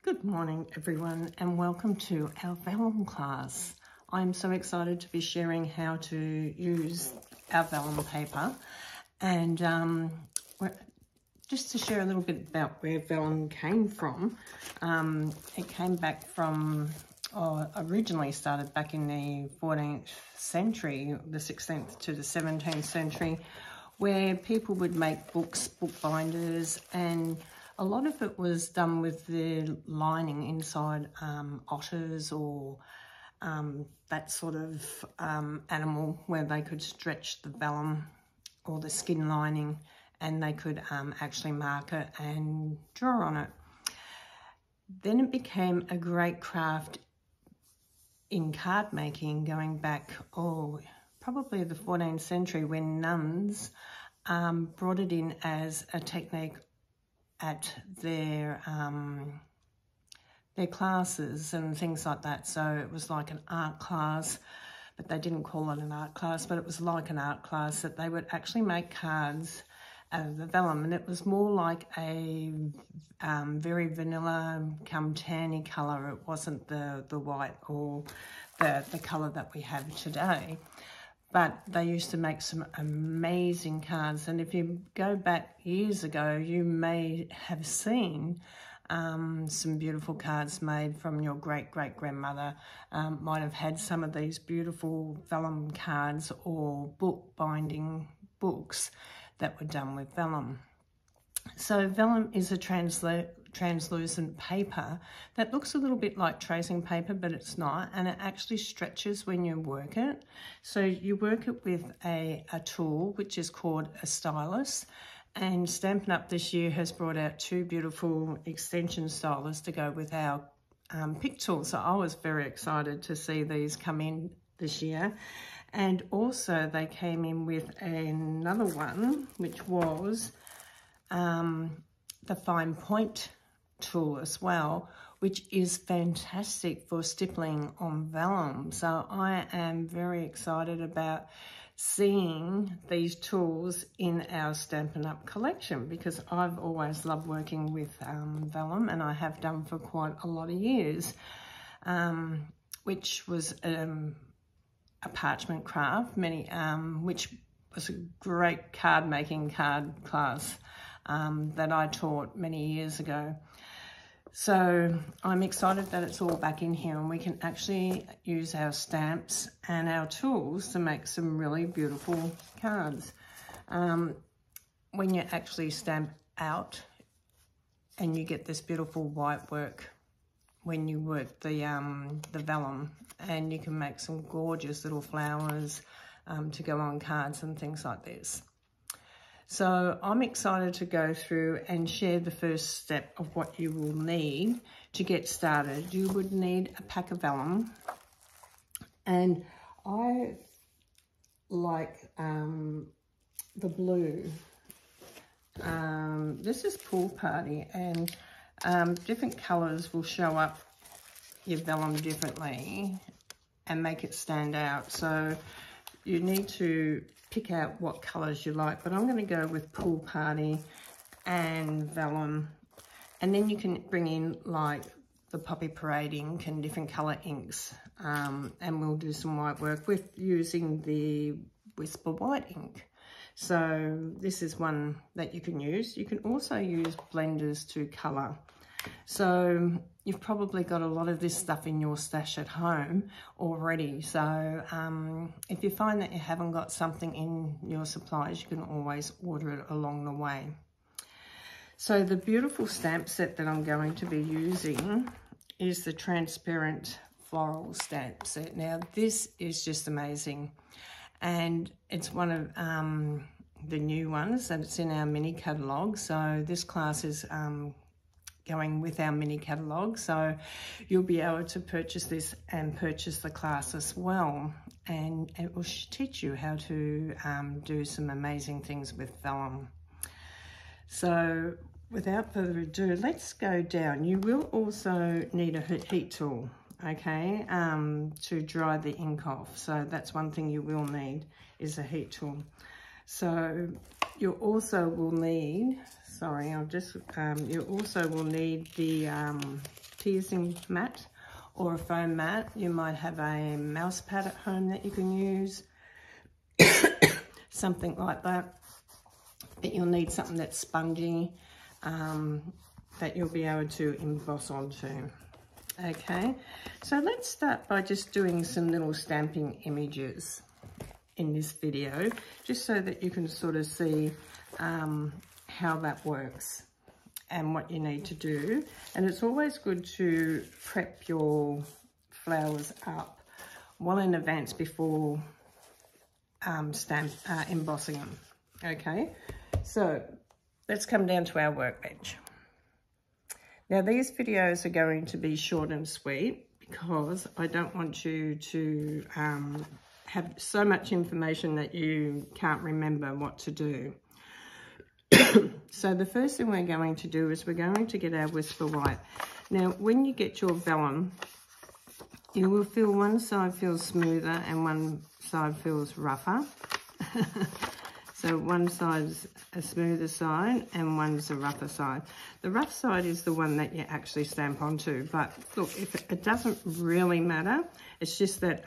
Good morning everyone and welcome to our vellum class. I'm so excited to be sharing how to use our vellum paper and just to share a little bit about where vellum came from. It came back from, originally started back in the 14th century, the 16th to the 17th century, where people would make books, book binders, and a lot of it was done with the lining inside otters or that sort of animal, where they could stretch the vellum or the skin lining and they could actually mark it and draw on it. Then it became a great craft in card making, going back, probably the 14th century, when nuns brought it in as a technique at their classes and things like that. So it was like an art class, but they didn't call it an art class, but it was like an art class that they would actually make cards out of the vellum, and it was more like a very vanilla come tanny colour. It wasn't the white or the colour that we have today. But they used to make some amazing cards. And if you go back years ago, you may have seen some beautiful cards made from your great-great-grandmother. Might have had some of these beautiful vellum cards or book binding books that were done with vellum. So vellum is a translucent paper that looks a little bit like tracing paper, but it's not, and it actually stretches when you work it. So you work it with a tool which is called a stylus, and Stampin' Up! This year has brought out two beautiful extension stylus to go with our pick tool. So I was very excited to see these come in this year. And also they came in with another one, which was the fine point tool as well, which is fantastic for stippling on vellum. So I am very excited about seeing these tools in our Stampin' Up! Collection, because I've always loved working with vellum, and I have done for quite a lot of years, which was a parchment craft, which was a great card making class that I taught many years ago. So I'm excited that it's all back in here, and we can actually use our stamps and our tools to make some really beautiful cards. When you actually stamp out and you get this beautiful white work when you work the vellum, and you can make some gorgeous little flowers to go on cards and things like this. So I'm excited to go through and share the first step of what you will need to get started. You would need a pack of vellum, and I like the blue. This is Pool Party, and different colours will show up your vellum differently and make it stand out. So you need to pick out what colours you like, but I'm going to go with Pool Party and vellum, and then you can bring in like the Poppy Parade ink and different colour inks, and we'll do some white work with using the Whisper White ink. So this is one that you can use. You can also use blenders to colour. So you've probably got a lot of this stuff in your stash at home already. So if you find that you haven't got something in your supplies, you can always order it along the way. So the beautiful stamp set that I'm going to be using is the Translucent Florals Stamp Set. Now this is just amazing, and it's one of the new ones, and it's in our mini catalogue. So this class is going with our mini catalogue, so you'll be able to purchase this and purchase the class as well, and it will teach you how to do some amazing things with vellum. So without further ado, let's go down. You will also need a heat tool, okay, to dry the ink off. So that's one thing you will need, is a heat tool. So you also will need, you also will need the piercing mat or a foam mat. You might have a mouse pad at home that you can use, something like that. But you'll need something that's spongy, that you'll be able to emboss onto. Okay, so let's start by just doing some little stamping images in this video, just so that you can sort of see how that works and what you need to do. And it's always good to prep your flowers up well in advance before embossing them. Okay, so let's come down to our workbench. Now these videos are going to be short and sweet because I don't want you to have so much information that you can't remember what to do. So the first thing we're going to do is we're going to get our Whisper White. Now when you get your vellum, you will feel one side feels smoother and one side feels rougher. So one side's a smoother side and one's a rougher side. The rough side is the one that you actually stamp onto. But look, if it doesn't really matter. It's just that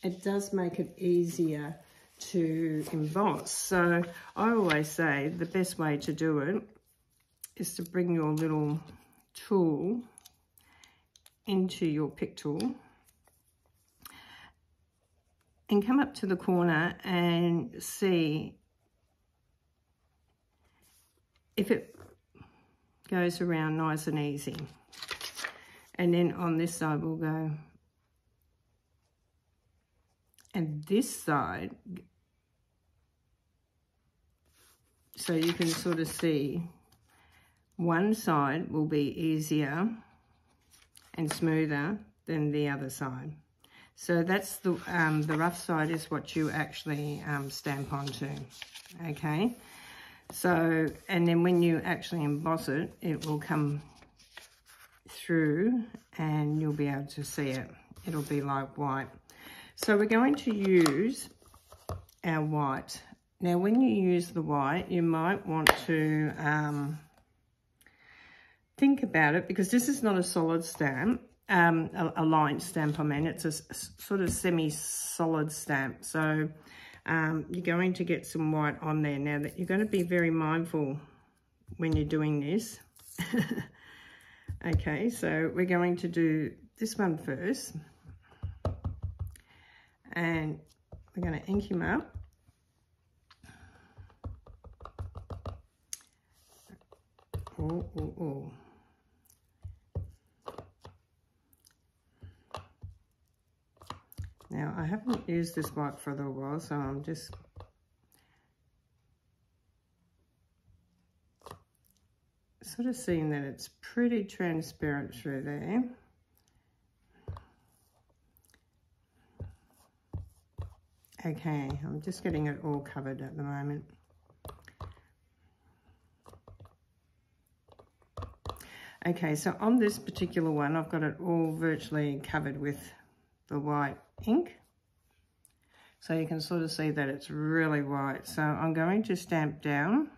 it does make it easier to emboss. So I always say the best way to do it is to bring your little tool into your pick tool and come up to the corner and see if it goes around nice and easy. And then on this side we'll go, and this side, so you can sort of see one side will be easier and smoother than the other side. So that's the rough side is what you actually stamp onto, okay? So, and then when you actually emboss it, it will come through and you'll be able to see it. It'll be like white. So we're going to use our white. Now when you use the white, you might want to think about it, because this is not a solid stamp. A line stamp, I mean, it's a sort of semi-solid stamp. So you're going to get some white on there. Now that you're going to be very mindful when you're doing this. Okay, so we're going to do this one first. And we're going to ink him up. Oh, oh, oh. Now, I haven't used this white for a little while, so I'm just sort of seeing that it's pretty transparent through there. Okay, I'm just getting it all covered at the moment. Okay, so on this particular one, I've got it all virtually covered with the white ink. So you can sort of see that it's really white. So I'm going to stamp down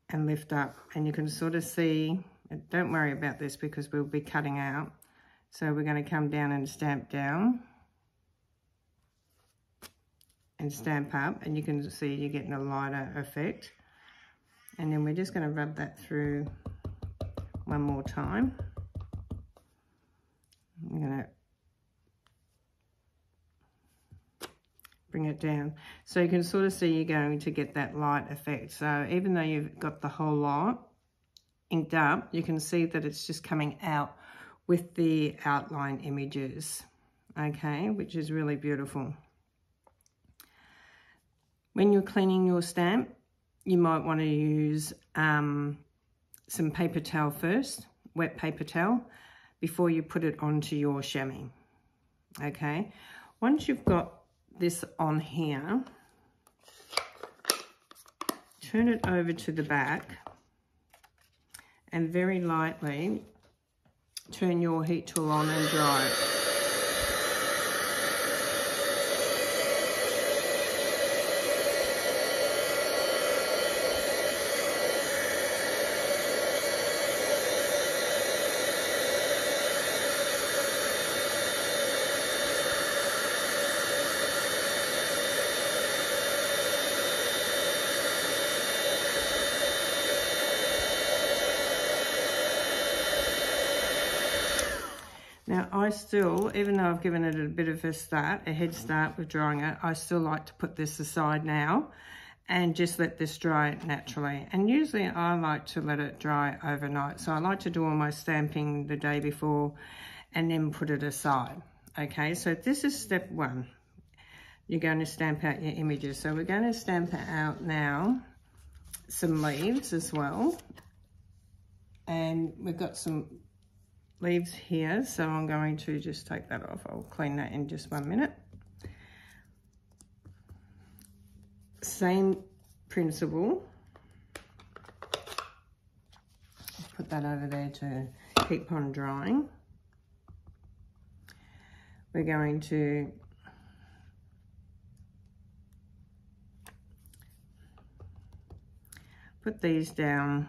and lift up, and you can sort of see, don't worry about this because we'll be cutting out. So we're going to come down and stamp down and stamp up, and you can see you're getting a lighter effect. And then we're just going to rub that through one more time. I'm going to bring it down. So you can sort of see you're going to get that light effect. So even though you've got the whole lot inked up, you can see that it's just coming out with the outline images, okay, which is really beautiful. When you're cleaning your stamp, you might want to use some paper towel first, wet paper towel, before you put it onto your chamois, okay? Once you've got this on here, turn it over to the back and very lightly turn your heat tool on and dry it. Now I still, even though I've given it a bit of a head start with drying it, I still like to put this aside now and just let this dry naturally. And usually I like to let it dry overnight. So I like to do all my stamping the day before and then put it aside. Okay, so this is step 1. You're going to stamp out your images. So we're going to stamp out now some leaves as well. And we've got some leaves here, so I'm going to just take that off. I'll clean that in just 1 minute. Same principle. Put that over there to keep on drying. We're going to put these down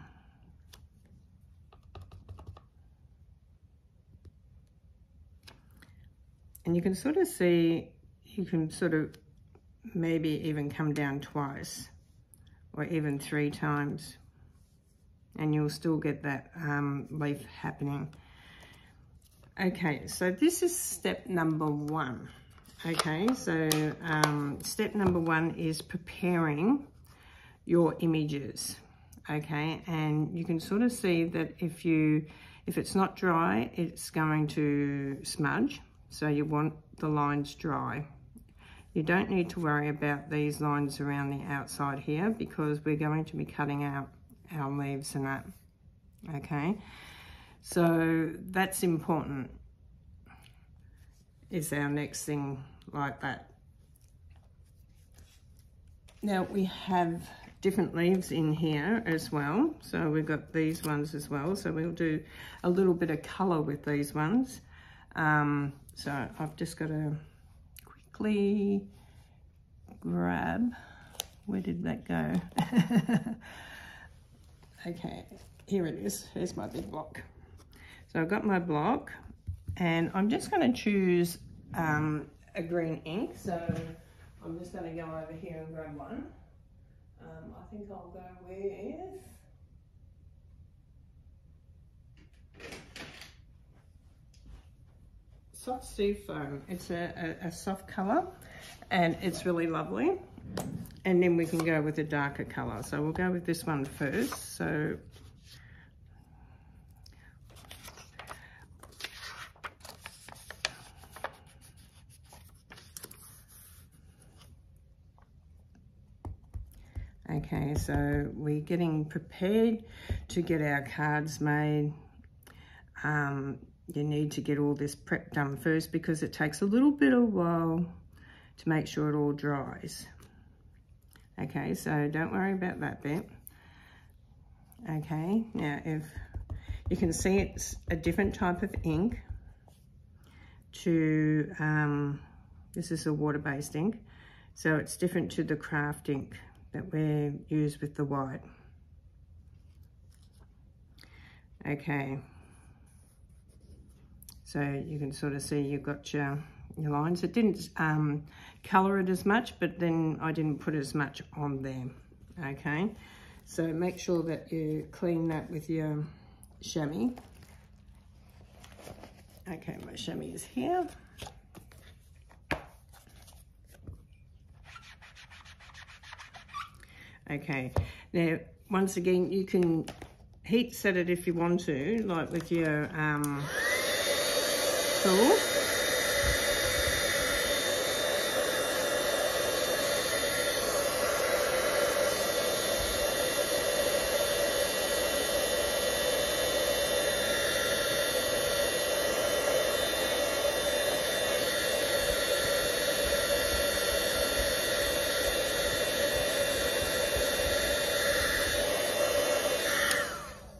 and you can sort of see, you can sort of maybe even come down twice or even 3 times and you'll still get that leaf happening. Okay, so this is step number 1. Okay, so step number 1 is preparing your images. Okay, and you can sort of see that if it's not dry, it's going to smudge. So you want the lines dry. You don't need to worry about these lines around the outside here because we're going to be cutting out our leaves and that. Okay, so that's important, is our next thing like that. Now we have different leaves in here as well. So we've got these ones as well. So we'll do a little bit of colour with these ones. So I've just got to quickly grab, where did that go? Okay, here it is. Here's my big block. So I've got my block and I'm just going to choose a green ink. So I'm just going to go over here and grab one. I think I'll go with Soft Sea Foam. It's a soft colour and it's really lovely. And then we can go with a darker colour. So we'll go with this one first. So okay, so we're getting prepared to get our cards made. You need to get all this prep done first because it takes a little bit of a while to make sure it all dries. Okay, so don't worry about that bit. Okay, now if you can see it's a different type of ink to, this is a water-based ink, so it's different to the craft ink that we use with the white. Okay, so you can sort of see you've got your lines. It didn't colour it as much, but then I didn't put as much on there. Okay, so make sure that you clean that with your chamois. Okay, my chamois is here. Okay, now once again you can heat set it if you want to, like with your tool.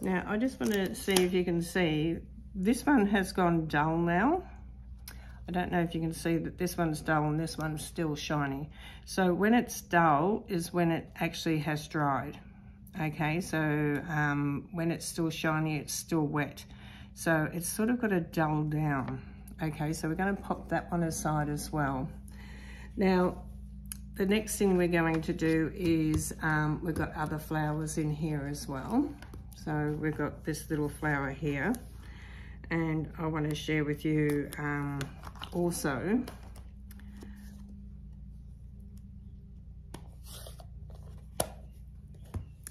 Now, I just want to see if you can see, this one has gone dull now. I don't know if you can see that this one's dull and this one's still shiny. So when it's dull is when it actually has dried. Okay, so when it's still shiny, it's still wet. So it's sort of got to dull down. Okay, so we're going to pop that one aside as well. Now, the next thing we're going to do is, we've got other flowers in here as well. So we've got this little flower here, And I want to share with you also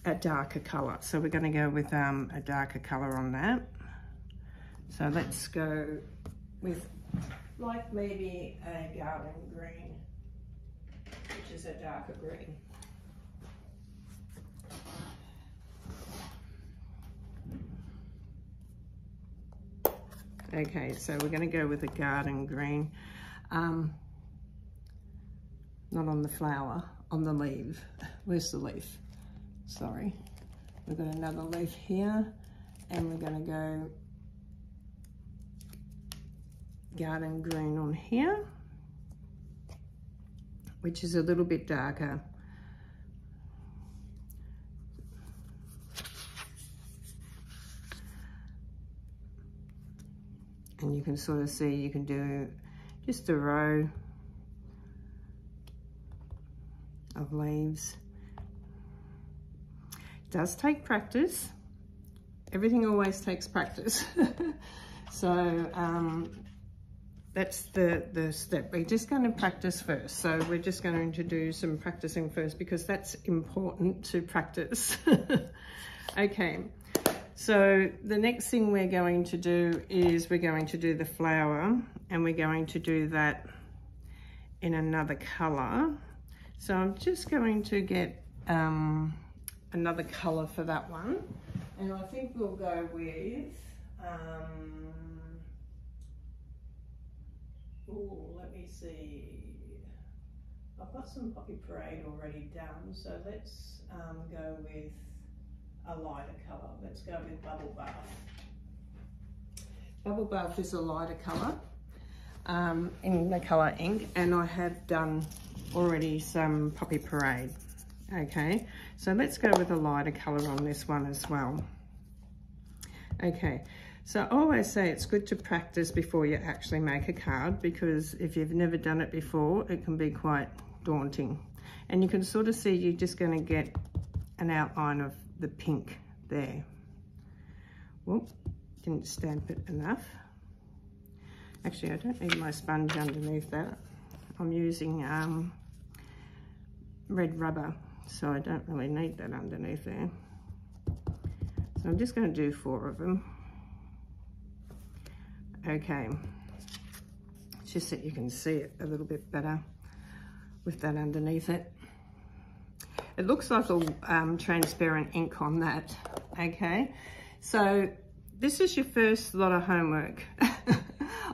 a darker colour. So we're going to go with a darker colour on that. So let's go with like maybe a garden green, which is a darker green. Okay, so we're going to go with a garden green, not on the flower, on the leaf. Where's the leaf? Sorry. We've got another leaf here, and we're going to go garden green on here, which is a little bit darker. And you can sort of see, you can do just a row of leaves. It does take practice. Everything always takes practice. So that's the step. We're just going to practice first. So we're just going to do some practicing first because that's important to practice. Okay. So the next thing we're going to do is we're going to do the flower, and we're going to do that in another colour. So I'm just going to get another colour for that one, and I think we'll go with let me see, I've got some Poppy Parade already done, so let's go with a lighter colour. Let's go with Bubble Bath. Bubble Bath is a lighter colour in the colour ink, and I have done already some Poppy Parade. Okay, so let's go with a lighter colour on this one as well. Okay, so I always say it's good to practice before you actually make a card, because if you've never done it before, it can be quite daunting. And you can sort of see you're just going to get an outline of the pink there. Whoop, didn't stamp it enough. Actually, I don't need my sponge underneath that. I'm using red rubber, so I don't really need that underneath there. So I'm just going to do 4 of them. Okay, just so you can see it a little bit better with that underneath it. It looks like a transparent ink on that. Okay, so this is your first lot of homework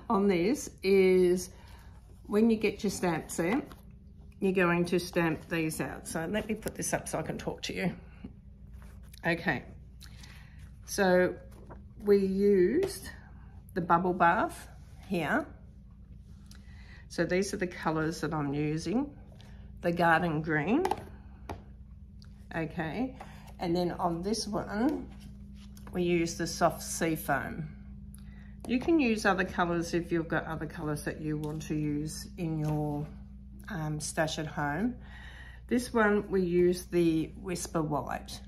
on this. Is when you get your stamp set, you're going to stamp these out. So let me put this up so I can talk to you. Okay, so we used the Bubble Bath here. So these are the colours that I'm using. The garden green. Okay, and then on this one, we use the soft sea foam. You can use other colours if you've got other colours that you want to use in your stash at home. This one, we use the Whisper White.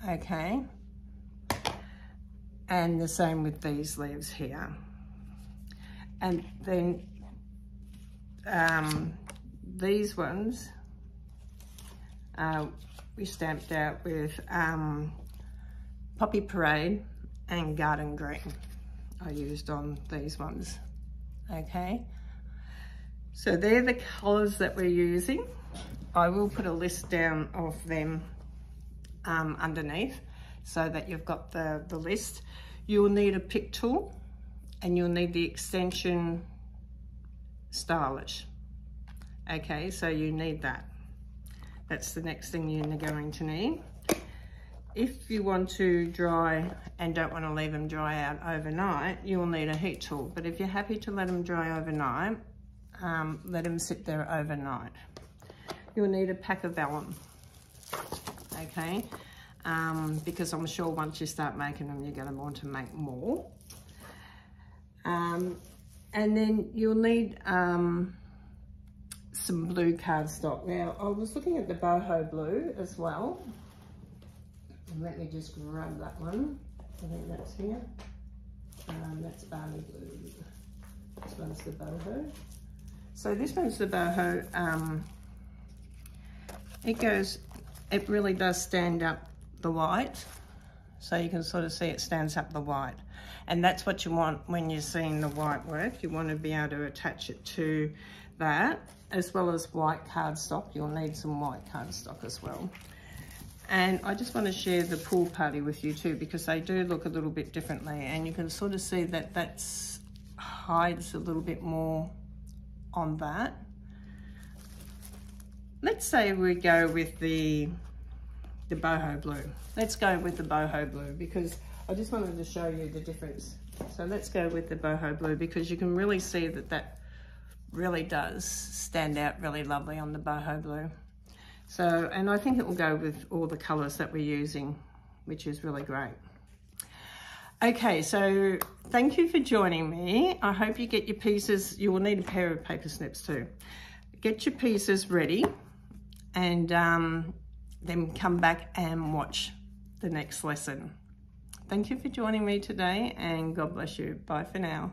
Okay, and the same with these leaves here. And then these ones, we stamped out with Poppy Parade and Garden Green. I used on these ones. Okay, so they're the colours that we're using. I will put a list down of them underneath so that you've got the list. You'll need a pick tool, and you'll need the extension stylish. Okay, so you need that. That's the next thing you're going to need. If you want to dry and don't want to leave them dry out overnight, you'll need a heat tool. But if you're happy to let them dry overnight, let them sit there overnight. You'll need a pack of vellum, okay? Because I'm sure once you start making them, you're going to want to make more. And then you'll need some blue cardstock. Now, I was looking at the boho blue as well. Let me just grab that one. I think that's here. That's barley blue. This one's the boho. So this one's the boho. It really does stand up the white. So you can sort of see it stands up the white. And that's what you want when you're seeing the white work. You want to be able to attach it to that, as well as white cardstock. You'll need some white cardstock as well. And I just want to share the pool party with you too, because they do look a little bit differently, and you can sort of see that that's hides a little bit more on that. Let's say we go with the boho blue. Let's go with the boho blue, because I just wanted to show you the difference. So let's go with the boho blue, because you can really see that that really does stand out really lovely on the boho blue. So, and I think it will go with all the colours that we're using, which is really great. Okay, so thank you for joining me. I hope you get your pieces. You will need a pair of paper snips too. Get your pieces ready, and then come back and watch the next lesson. Thank you for joining me today, and God bless you. Bye for now.